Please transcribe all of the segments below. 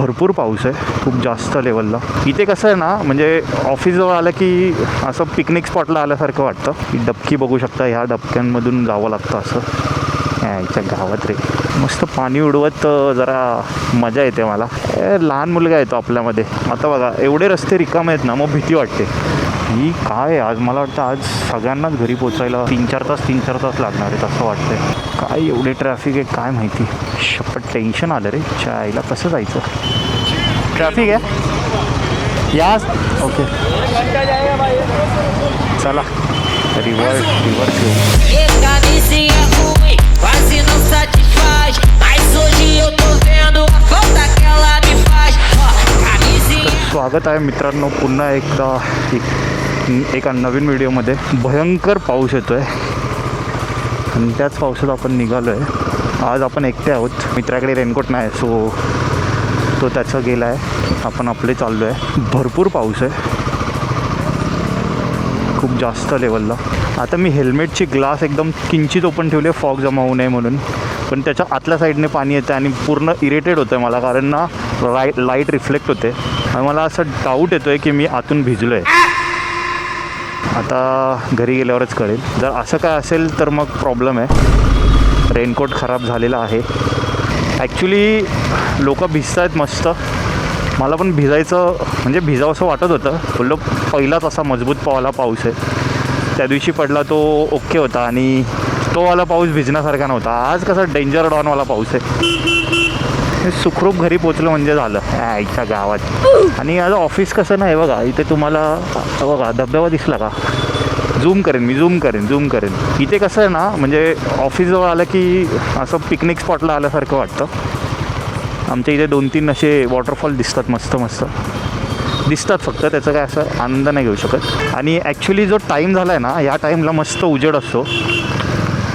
भरपूर पाऊस आहे, खूप जास्त लेवलला. इथे कसं आहे ना, म्हणजे ऑफिसजवळ आलं की असं पिकनिक स्पॉटला आल्यासारखं वाटतं. ही डबकी बघू शकता, ह्या डबक्यांमधून जावं लागतं असं. याच्या गावात रे मस्त पाणी उडवत जरा मजा येते मला. लहान मुलगा येतो आपल्यामध्ये. आता बघा एवढे रस्ते रिकामे आहेत ना, मग भीती वाटते. ही काय आज मला वाटतं आज सगळ्यांनाच घरी पोचायला 3-4 तास लागणार आहेत असं वाटतंय. काय एवढे ट्रॅफिक आहे काय माहिती. शपथ टेन्शन आलं रे. आईला कसं जायचं. ट्रॅफिक आहे या. ओके चला रिव्हर्स घेऊ. स्वागत आहे मित्रांनो पुन्हा एकदा एका नवीन व्हिडिओमध्ये. भयंकर पाऊस येतो आहे आणि त्याच पावसात आपण निघालो आहे. आज आपण एकटे आहोत, मित्राकडे रेनकोट नाही सो तो त्याचं गेला आहे, आपण आपले चाललो आहे. भरपूर पाऊस आहे, खूप जास्त लेवलला. आता मी हेल्मेटची ग्लास एकदम किंचित ओपन ठेवले फॉग जमा होऊ नये म्हणून, पण त्याच्या आतल्या साईडने पाणी येतं आणि पूर्ण इरिटेट होतं आहे मला, कारण ना लाईट रिफ्लेक्ट होते आणि मला असं डाऊट येतो आहे की मी आतून भिजलो आहे. आता घरी गेल्यावरच कळेल. जर असं काय असेल तर मग प्रॉब्लेम आहे. रेनकोट खराब झालेला आहे. ॲक्च्युली लोक भिजत आहेत मस्त. मला पण भिजायचं म्हणजे भिजावं असं वाटत होतं. बोललो पहिलाच असा मजबूत पाऊस आहे. त्या दिवशी पडला तो ओके होता आणि तो वाला पाऊस भिजण्यासारखा नव्हता. आज कसा डेंजर डॉनवाला पाऊस आहे. सुखरूप घरी पोचलं म्हणजे झालं आईच्या गावात. आणि आज ऑफिस कसं नाही बघा, इथे तुम्हाला बघा धबधबा दिसला का. झूम करेन. इथे कसं आहे ना, म्हणजे ऑफिसजवळ आलं की असं पिकनिक स्पॉटला आल्यासारखं वाटतं. आमच्या इथे 2-3 असे वॉटरफॉल दिसतात, मस्त दिसतात. फक्त त्याचं काय असं आनंद नाही घेऊ शकत. आणि ॲक्च्युली जो टाईम झाला आहे ना, या टाईमला मस्त उजेड असतो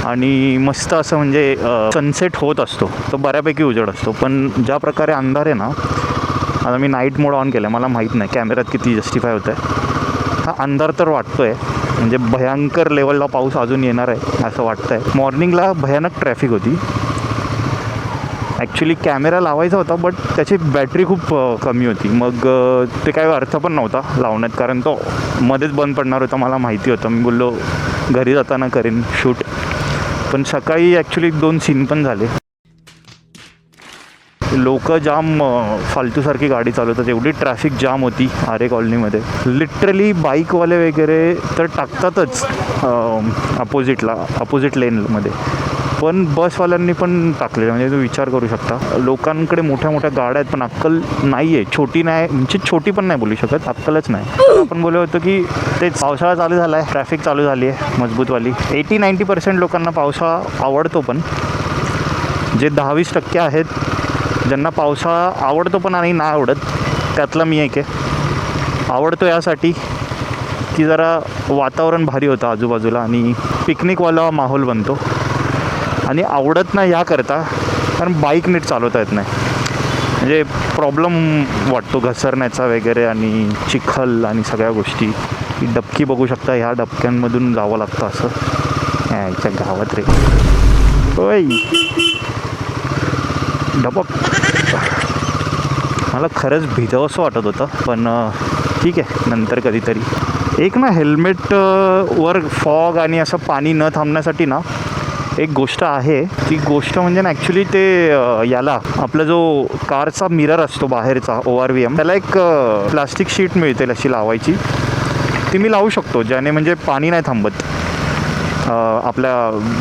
आणि मस्त असं म्हणजे सनसेट होत असतो, तो बऱ्यापैकी उजेड असतो. पण ज्या प्रकारे अंधार आहे ना, आता मी नाईट मोड ऑन केलं आहे, मला माहीत नाही कॅमेऱ्यात किती जस्टिफाय होतं आहे. हा अंधार तर वाटतो आहे, म्हणजे भयंकर लेवलला पाऊस अजून येणार आहे असं वाटतं आहे. मॉर्निंगला भयानक ट्रॅफिक होती. ॲक्च्युली कॅमेरा लावायचा होता बट त्याची बॅटरी खूप कमी होती, मग ते काही अर्थ पण नव्हता लावण्यात, कारण तो मध्येच बंद पडणार होता. मला माहिती होतं. मी बोललो घरी जाताना करेन शूट. पण सकाळी ॲक्च्युली 2 सीन पण झाले. लोक जाम फालतूसारखी गाडी चालवतात, एवढी ट्रॅफिक जाम होती आरे कॉलनीमध्ये. लिटरली बाईकवाले वगैरे तर टाकतातच अपोजिट लेनमध्ये, पण बसवाल्यांनी पण टाकले. म्हणजे तुम्ही विचार करू शकता, लोकांकडे मोठ्या गाड्या आहेत पण अक्कल नाही आहे. छोटी नाही म्हणजे छोटी पण नाही बोलू शकत, अक्कलच नाही. आपण बोललो होतो की तेच पावसाळा चालू झाला आहे, ट्रॅफिक चालू झाली आहे मजबूतवाली. 80-90% लोकांना पावसाळा आवडतो, पण जे 10-20% आहेत ज्यांना पावसाळा आवडतो पण आणि नाही आवडत, त्यातला मी एक आहे. आवडतो यासाठी की जरा वातावरण भारी होतं आजूबाजूला आणि पिकनिकवाला माहोल बनतो. आणि आवडत नाही याकरता कारण बाईक नीट चालवता येत नाही, म्हणजे प्रॉब्लेम वाटतो घसरण्याचा वगैरे आणि चिखल आणि सगळ्या गोष्टी. ही डबकी बघू शकता, ह्या डबक्यांमधून जावं लागतं असं. याच्या गावात रे होय डबक. मला खरंच भिजावं असं वाटत होतं, पण ठीक आहे नंतर कधीतरी. एक ना हेल्मेट वर फॉग आणि असं पाणी न थांबण्यासाठी ना एक गोष्ट आहे. ती गोष्ट म्हणजे ना ॲक्च्युली ते याला आपला जो कारचा मिरर असतो बाहेरचा ORVM, त्याला एक प्लास्टिक शीट मिळते अशी लावायची. ती मी लावू शकतो, ज्याने म्हणजे पाणी नाही थांबत आपल्या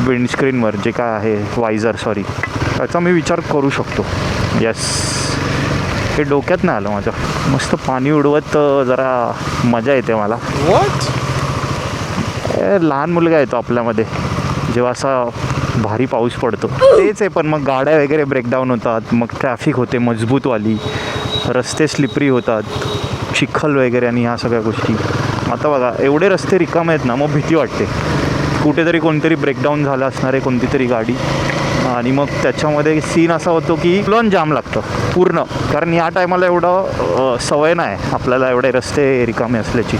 विंडस्क्रीनवर जे काय आहे वायझर सॉरी, त्याचा मी विचार करू शकतो. येस, हे डोक्यात नाही आलं माझ्या. मस्त पाणी उडवत जरा मजा येते मला. लहान मुलगा येतो आपल्यामध्ये जेव्हा असा भारी पाऊस पडतो. तेच आहे, पण मग गाड्या वगैरे ब्रेकडाऊन होतात, मग ट्रॅफिक होते मजबूतवाली, रस्ते स्लिपरी होतात, चिखल वगैरे आणि ह्या सगळ्या गोष्टी. आता बघा एवढे रस्ते रिकामे आहेत ना, मग भीती वाटते. कुठेतरी कोणतरी ब्रेकडाऊन झालं असणार आहे कोणती तरी गाडी, आणि मग त्याच्यामध्ये सीन असा होतो की लॉन जाम लागतं पूर्ण, कारण या टायमाला एवढं सवय नाही आपल्याला एवढे रस्ते रिकामे असल्याची.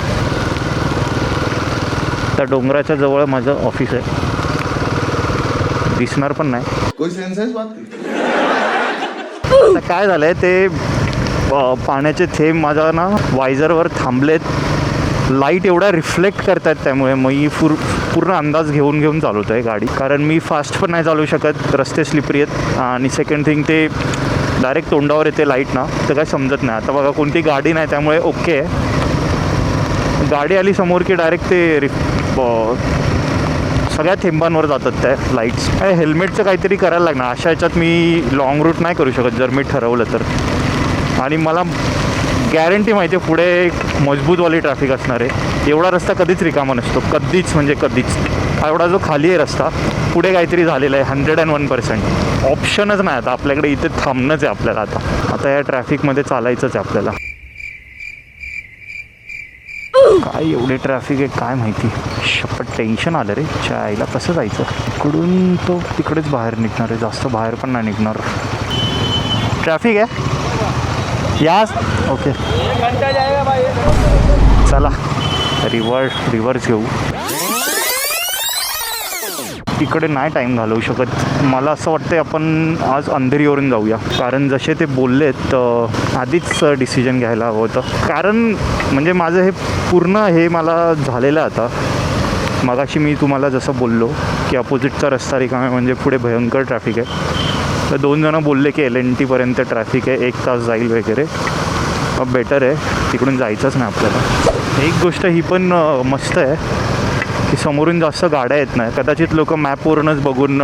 त्या डोंगराच्या जवळ माझं ऑफिस आहे, दिसणार पण नाही. कोई सेंस है इस बात की? आता काय झालंय ते पाण्याचे थेंब माझ्या ना वायझरवर थांबलेत. लाईट एवढा रिफ्लेक्ट करतात त्यामुळे मी पूर्ण अंदाज घेऊन चालवतो आहे गाडी, कारण मी फास्ट पण नाही चालवू शकत, रस्ते स्लिपरी आहेत. आणि सेकंड थिंग ते डायरेक्ट तोंडावर येते लाईट ना, तर काय समजत नाही. आता बघा कोणती गाडी नाही त्यामुळे ओके आहे. गाडी आली समोर की डायरेक्ट ते सगळ्या थेंबांवर जातात त्या लाईट्स. हेल्मेटचं काहीतरी करायला लागणार. अशा ह्याच्यात मी लॉंग रूट नाही करू शकत जर मी ठरवलं तर. आणि मला गॅरंटी माहिती आहे पुढे एक मजबूतवाली ट्रॅफिक असणार आहे. एवढा रस्ता कधीच रिकामा नसतो, कधीच म्हणजे कधीच. हा एवढा जो खाली आहे रस्ता, पुढे काहीतरी झालेलं आहे. 101% ऑप्शनच नाही आता आपल्याकडे, इथे थांबणंच आहे आपल्याला. आता या ट्रॅफिकमध्ये चालायचंच आहे आपल्याला. काय एवढे ट्रॅफिक आहे काय माहिती. शपथ टेन्शन आलं रे. आईला कसं जायचं इकडून, तो तिकडेच बाहेर निघणार आहे, जास्त बाहेर पण नाही निघणार. ट्रॅफिक आहे यास. ओके चला रिव्हर्स घेऊ. इकडे नाही टाईम घालवू शकत. मला असं वाटतं आपण आज अंधेरीवरून जाऊया, कारण जसे ते बोललेत आधीच डिसिजन घ्यायला हवं होतं. कारण म्हणजे माझं हे पूर्ण हे मला झालेलं आहे आता. मगाशी मी तुम्हाला जसं बोललो की अपोजिटचा रस्ता रिकामा म्हणजे पुढे भयंकर ट्रॅफिक आहे. तर 2 जणं बोलले की LNTपर्यंत ट्रॅफिक आहे, 1 तास जाईल वगैरे. बेटर आहे तिकडून जायचंच नाही आपल्याला. एक गोष्ट ही पण मस्त आहे की समोरून जास्त गाड्या येत नाही. कदाचित लोक मॅपवरूनच बघून,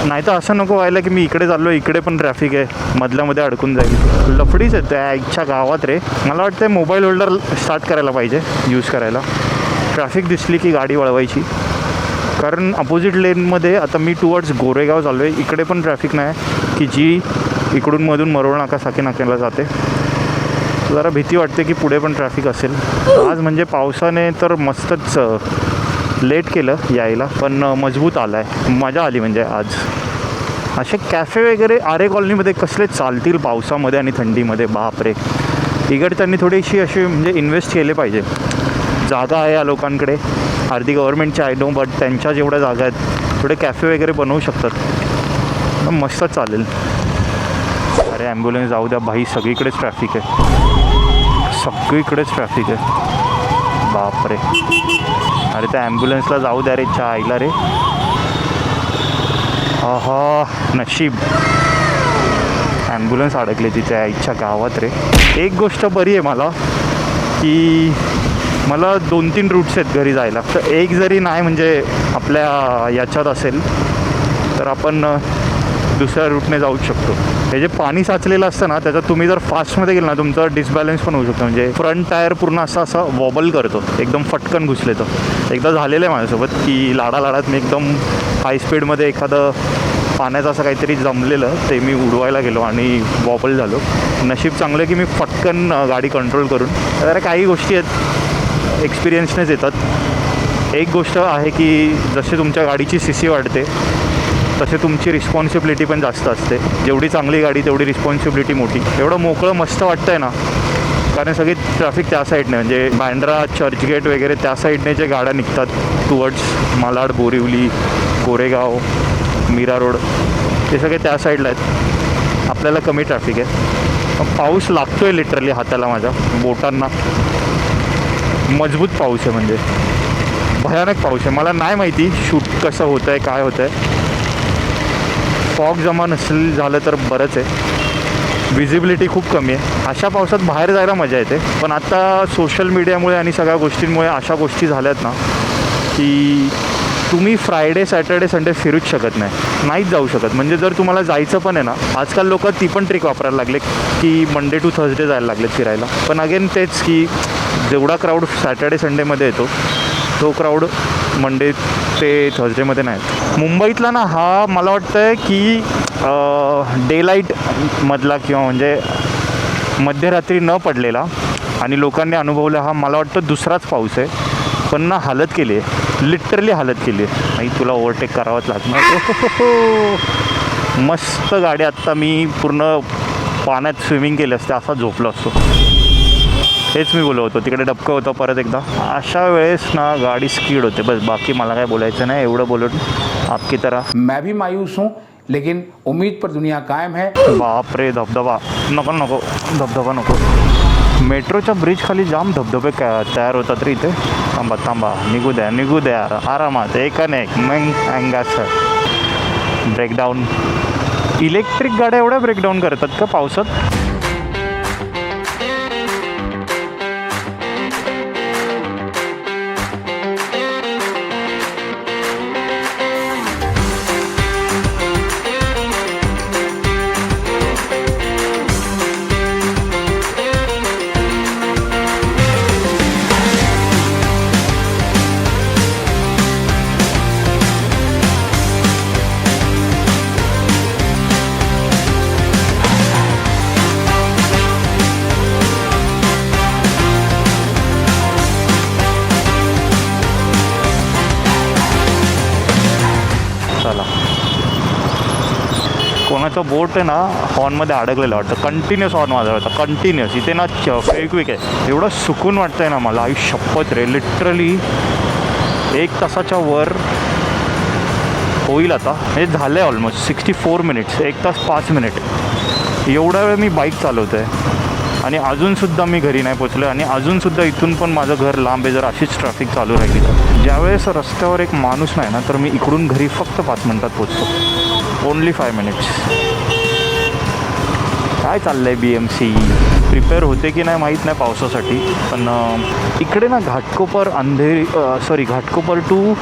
नाही तर असं नको व्हायला की मी इकडे चाललो इकडे पण ट्रॅफिक आहे, मधल्यामध्ये अडकून जाईल. लफडीच आहे त्या इच्छा गावात रे. मला वाटतं मोबाईल होल्डर स्टार्ट करायला पाहिजे यूज करायला. ट्रॅफिक दिसली की गाडी वळवायची. कारण अपोजिट लेनमध्ये आता मी टुवर्ड्स गोरेगाव चाललो आहे, इकडे पण ट्रॅफिक नाही की जी इकडून मधून मरोळ नाका साकी नाक्याला जाते. जरा भीती वाटते की पुढे पण ट्रॅफिक असेल. आज म्हणजे पावसाने तर मस्तच लेट केलं यायला, पण मजबूत आला आहे, मजा आली. म्हणजे आज असे कॅफे वगैरे आरे कॉलनीमध्ये कसले चालतील पावसामध्ये आणि थंडीमध्ये, बापरे. इकडे त्यांनी थोडीशी अशी म्हणजे इन्व्हेस्ट केले पाहिजे. जागा आहे या लोकांकडे, अर्धी गव्हर्नमेंटची आय नो, बट त्यांच्या जेवढ्या जागा आहेत थोडे कॅफे वगैरे बनवू शकतात, मस्त चालेल. अरे ॲम्ब्युलन्स जाऊ द्या भाई, सगळीकडेच ट्रॅफिक आहे, सगळीकडेच ट्रॅफिक आहे, बापरे. अरे त्या ॲम्ब्युलन्सला जाऊ द्या रे, आईला रे. हा नशीब ॲम्ब्युलन्स अडकले तिथे आईच्या गावात रे. एक गोष्ट बरी आहे मला की मला 2-3 रूट्स आहेत घरी जायला. तर एक जरी नाही म्हणजे आपल्या याच्यात असेल तर आपण दुसऱ्या रूटने जाऊ शकतो. हे जे पाणी साचलेलं असतं ना त्याच्यात तुम्ही जर फास्टमध्ये गेलं ना तुमचं डिसबॅलन्स पण होऊ शकतं. म्हणजे फ्रंट टायर पूर्ण असा वॉबल करतो, एकदम फटकन घुसले. तर एकदा झालेलं आहे माझ्यासोबत की लाडालाडात मी एकदम हाय स्पीडमध्ये एखादं पाण्याचं असं काहीतरी जमलेलं ते मी उडवायला गेलो आणि वॉबल झालो. नशीब चांगलं की मी फटकन गाडी कंट्रोल करून. तर काही गोष्टी आहेत एक्सपिरियन्सनेच येतात. एक गोष्ट आहे की जसे तुमच्या गाडीची CC वाढते तसे तुमची रिस्पॉन्सिबिलिटी पण जास्त असते. जेवढी चांगली गाडी तेवढी रिस्पॉन्सिबिलिटी मोठी. एवढं मोकळं मस्त वाटतं आहे ना, कारण सगळी ट्रॅफिक त्या साईडने म्हणजे बँड्रा चर्चगेट वगैरे त्या साईडने जे गाड्या निघतात टुवर्ड्स मालाड, बोरिवली, गोरेगाव, मीरा रोड, ते सगळे त्या साईडला आहेत. आपल्याला कमी ट्रॅफिक आहे. पाऊस लागतो आहे लिटरली हाताला माझ्या बोटांना. मजबूत पाऊस आहे म्हणजे भयानक पाऊस आहे. मला नाही माहिती शूट कसं होतं आहे काय होतं आहे. फॉग जमा नसेल झालं तर बरंच आहे. विजिबिलिटी खूप कमी आहे. अशा पावसात बाहेर जायला मजा येते. पण आता सोशल मीडियामुळे आणि सगळ्या गोष्टींमुळे अशा गोष्टी झाल्यात ना की तुम्ही फ्रायडे, सॅटर्डे, संडे फिरूच शकत नाहीच जाऊ शकत. म्हणजे जर तुम्हाला जायचं पण आहे ना, आजकाल लोक ती पण ट्रिक वापरायला लागले की मंडे टू थर्सडे जायला लागलेत फिरायला. पण अगेन तेच की जेवढा क्राऊड सॅटर्डे संडेमध्ये येतो तो क्राऊड मंडे ते थर्सडेमध्ये नाही. मुंबईतला ना हा मला वाटतं आहे की डे लाईटमधला किंवा म्हणजे मध्यरात्री न पडलेला आणि लोकांनी अनुभवला हा मला वाटतं दुसराच पाऊस आहे. पण ना हालत केली आहे, लिटरली हालत केली आहे. नाही तुला ओव्हरटेक करावंच लागणार. मस्त गाडी. आत्ता मी पूर्ण पाण्यात स्विमिंग केलं असते असा झोपलो असतो. हेच मी बोलत होतो. तिकडे डबकं होतं परत एकदा. अशा वेळेस ना गाडी स्कीड होते बस. बाकी मला काय बोलायचं नाही. एवढं बोलून आपकी तरह मैं भी मायूस हूँ लेकिन उम्मीद पर दुनिया कायम है। बाप रे, धबधबा नको नको, धबधबा नको. मेट्रोच्या ब्रिज खाली जाम धबधबे तयार होतात रे इथे. थांबा थांबा, निघू द्या आरामात, एक मग अंगाचं ब्रेकडाऊन. इलेक्ट्रिक गाड्या एवढ्या ब्रेकडाऊन करतात का पावसात? चला, कोणाचं बोट आहे ना हॉर्नमध्ये अडकलेलं वाटतं. कंटिन्युअस हॉर्न वाजवायचा, कंटिन्युअस. इथे ना क्विक आहे. एवढं सुकून वाटतं आहे ना मला, आई शपथ रे. लिटरली 1 तासाच्या वर होईल आता, हे झालं आहे ऑलमोस्ट 64 मिनिट्स, 1 तास 5 मिनिट. एवढा वेळ मी बाईक चालवतो आहे आणि अजूनसुद्धा मी घरी नाही पोचलो. आणि अजूनसुद्धा इथून पण माझं घर लांब आहे जर अशीच ट्रॅफिक चालू राहिली तर. ज्यावेळेस रस्त्यावर एक माणूस नाही ना तर मी इकडून घरी फक्त 5 मिनटात पोचतो. Only 5 minutes. काय चाललं आहे BMC? प्रिपेअर होते की नाही माहीत नाही पावसासाठी. पण इकडे ना घाटकोपर घाटकोपर टू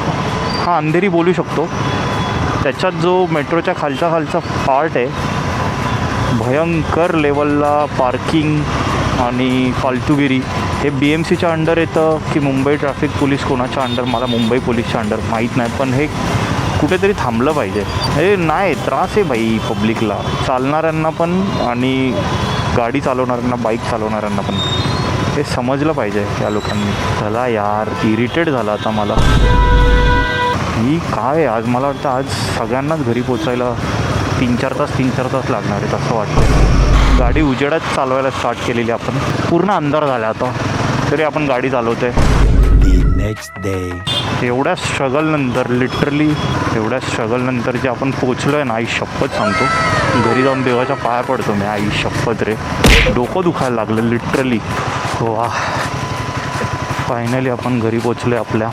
अंधेरी बोलू शकतो. त्याच्यात जो मेट्रोच्या खालचा पार्ट आहे, भयंकर लेवलला पार्किंग आणि फालतूगिरी. हे BMCच्या अंडर येतं की मुंबई ट्रॅफिक पोलीस कोणाच्या अंडर, मला मुंबई पोलीसच्या अंडर माहीत नाही. पण हे कुठेतरी थांबलं पाहिजे. हे नाही, त्रास आहे बाई पब्लिकला, चालणाऱ्यांना पण आणि गाडी चालवणाऱ्यांना, बाईक चालवणाऱ्यांना पण. हे समजलं पाहिजे या लोकांनी. चला यार, इरिटेट झालं आता मला. ही काय आज मला वाटतं आज सगळ्यांनाच घरी पोचायला 3-4 तास लागणार आहेत असं वाटतं. गाडी उजेडात चालवायला स्टार्ट केलेली आपण. पूर्ण अंधार झाला आता तरी आपण गाडी चालवतो आहे. Next day. एवढ्या स्ट्रगलनंतर, लिटरली एवढ्या स्ट्रगलनंतर जे आपण पोचलो आहे ना, आई शपथ सांगतो, घरी जाऊन देवाच्या पाया पडतो मी. आई शपथ रे, डोकं दुखायला लागलं लिटरली. वा, फायनली आपण घरी पोचलो आहे. आपल्या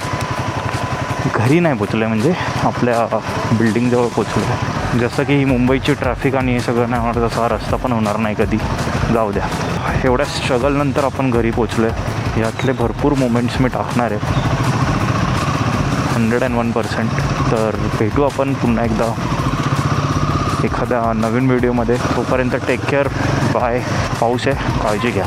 घरी नाही पोचलो आहे म्हणजे आपल्या बिल्डिंगजवळ पोचलो आहे. जसं की ही मुंबईची ट्रॅफिक आणि हे सगळं नाही होणार तसा हा रस्ता पण होणार नाही कधी. जाऊ द्या. एवढ्या स्ट्रगलनंतर आपण घरी पोचलो आहे. यातले भरपूर मोमेंट्स मी टाकणार आहे 101%. तर भेटू आपण पुन्हा एकदा एखाद्या नवीन व्हिडिओमध्ये. तोपर्यंत टेक केअर, बाय. पाऊस आहे, काळजी घ्या.